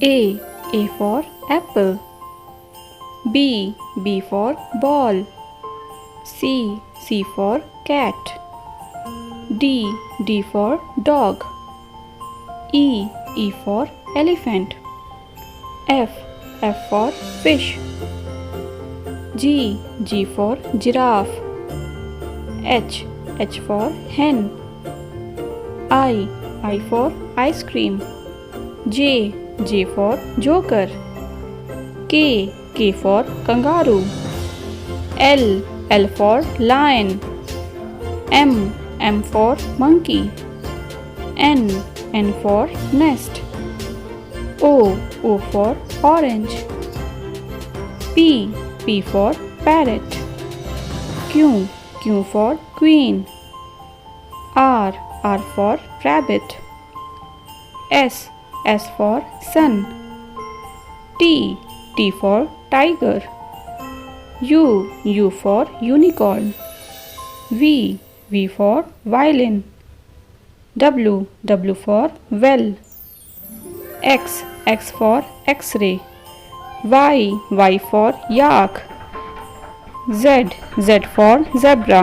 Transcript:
A for apple. B for ball. C for cat. D for dog. E for elephant. F for fish. G for giraffe. H for hen. I for ice cream. J for joker. K for kangaroo. L for lion. M for monkey. N for nest. O for orange. P for parrot. Q for queen. R for rabbit. S for sun. T for tiger. U for unicorn. V for violin. W for well. X for X-ray. Y for yak. Z for zebra.